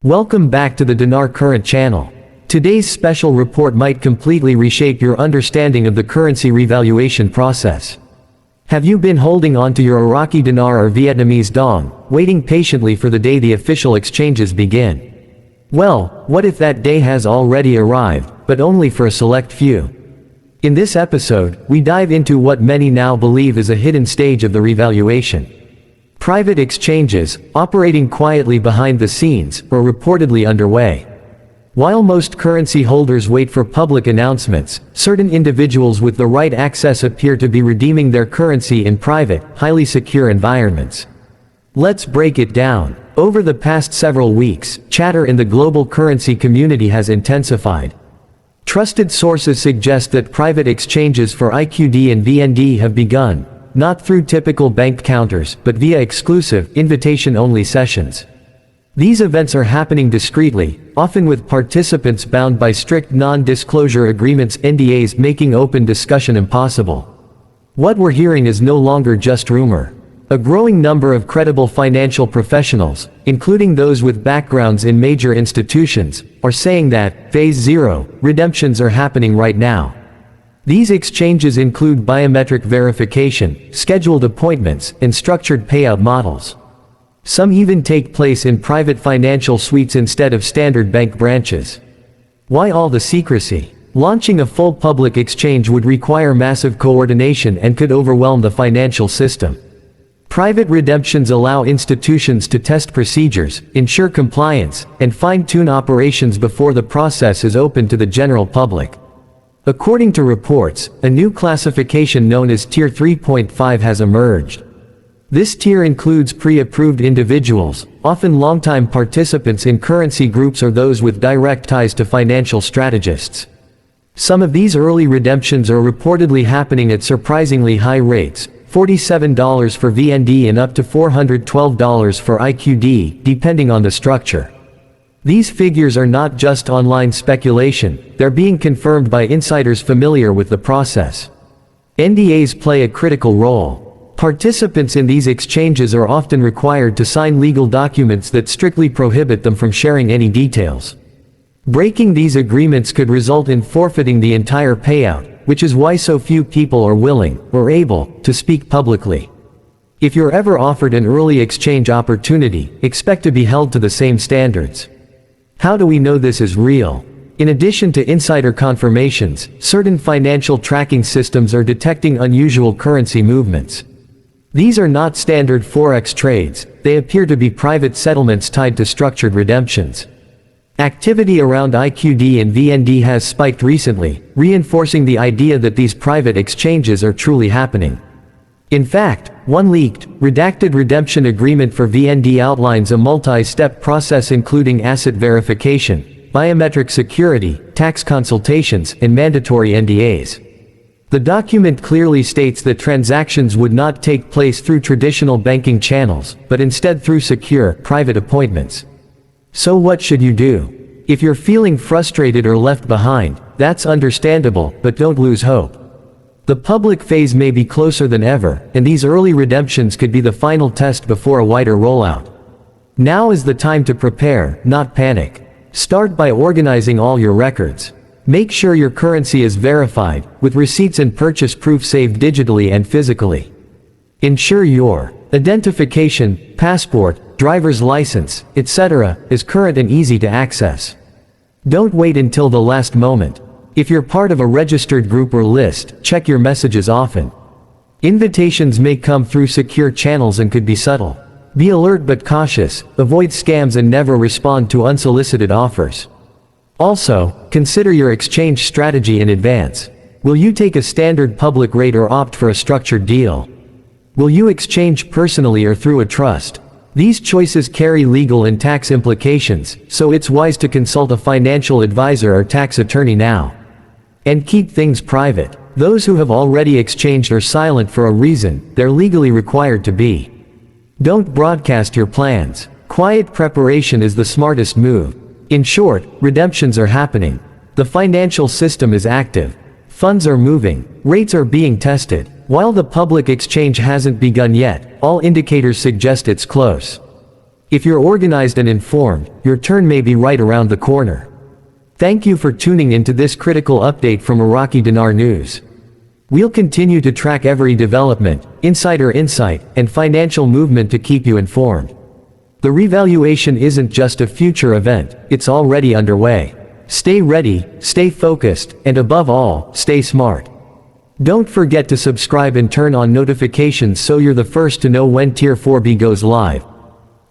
Welcome back to the Dinar Current channel. Today's special report might completely reshape your understanding of the currency revaluation process. Have you been holding on to your Iraqi dinar or Vietnamese dong, waiting patiently for the day the official exchanges begin? Well, what if that day has already arrived, but only for a select few? In this episode, we dive into what many now believe is a hidden stage of the revaluation. Private exchanges, operating quietly behind the scenes, are reportedly underway. While most currency holders wait for public announcements, certain individuals with the right access appear to be redeeming their currency in private, highly secure environments. Let's break it down. Over the past several weeks, chatter in the global currency community has intensified. Trusted sources suggest that private exchanges for IQD and VND have begun, not through typical bank counters, but via exclusive, invitation-only sessions. These events are happening discreetly, often with participants bound by strict non-disclosure agreements (NDAs) making open discussion impossible. What we're hearing is no longer just rumor. A growing number of credible financial professionals, including those with backgrounds in major institutions, are saying that, Phase 0, redemptions are happening right now. These exchanges include biometric verification, scheduled appointments, and structured payout models. Some even take place in private financial suites instead of standard bank branches. Why all the secrecy? Launching a full public exchange would require massive coordination and could overwhelm the financial system. Private redemptions allow institutions to test procedures, ensure compliance, and fine-tune operations before the process is open to the general public. According to reports, a new classification known as Tier 3.5 has emerged. This tier includes pre-approved individuals, often longtime participants in currency groups or those with direct ties to financial strategists. Some of these early redemptions are reportedly happening at surprisingly high rates, $47 for VND and up to $412 for IQD, depending on the structure. These figures are not just online speculation, they're being confirmed by insiders familiar with the process. NDAs play a critical role. Participants in these exchanges are often required to sign legal documents that strictly prohibit them from sharing any details. Breaking these agreements could result in forfeiting the entire payout, which is why so few people are willing, or able, to speak publicly. If you're ever offered an early exchange opportunity, expect to be held to the same standards. How do we know this is real? In addition to insider confirmations, certain financial tracking systems are detecting unusual currency movements. These are not standard forex trades, they appear to be private settlements tied to structured redemptions. Activity around IQD and VND has spiked recently, reinforcing the idea that these private exchanges are truly happening. In fact, one leaked, redacted redemption agreement for VND outlines a multi-step process including asset verification, biometric security, tax consultations, and mandatory NDAs. The document clearly states that transactions would not take place through traditional banking channels, but instead through secure, private appointments. So what should you do? If you're feeling frustrated or left behind, that's understandable, but don't lose hope. The public phase may be closer than ever, and these early redemptions could be the final test before a wider rollout. Now is the time to prepare, not panic. Start by organizing all your records. Make sure your currency is verified, with receipts and purchase proof saved digitally and physically. Ensure your identification, passport, driver's license, etc., is current and easy to access. Don't wait until the last moment. If you're part of a registered group or list, check your messages often. Invitations may come through secure channels and could be subtle. Be alert but cautious, avoid scams and never respond to unsolicited offers. Also, consider your exchange strategy in advance. Will you take a standard public rate or opt for a structured deal? Will you exchange personally or through a trust? These choices carry legal and tax implications, so it's wise to consult a financial advisor or tax attorney now. And keep things private. Those who have already exchanged are silent for a reason, they're legally required to be. Don't broadcast your plans. Quiet preparation is the smartest move. In short, redemptions are happening. The financial system is active. Funds are moving. Rates are being tested. While the public exchange hasn't begun yet, all indicators suggest it's close. If you're organized and informed, your turn may be right around the corner. Thank you for tuning into this critical update from Iraqi Dinar News. We'll continue to track every development, insider insight, and financial movement to keep you informed. The revaluation isn't just a future event, it's already underway. Stay ready, stay focused, and above all, stay smart. Don't forget to subscribe and turn on notifications so you're the first to know when Tier 4B goes live.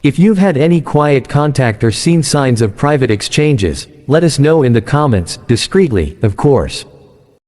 If you've had any quiet contact or seen signs of private exchanges, let us know in the comments, discreetly, of course.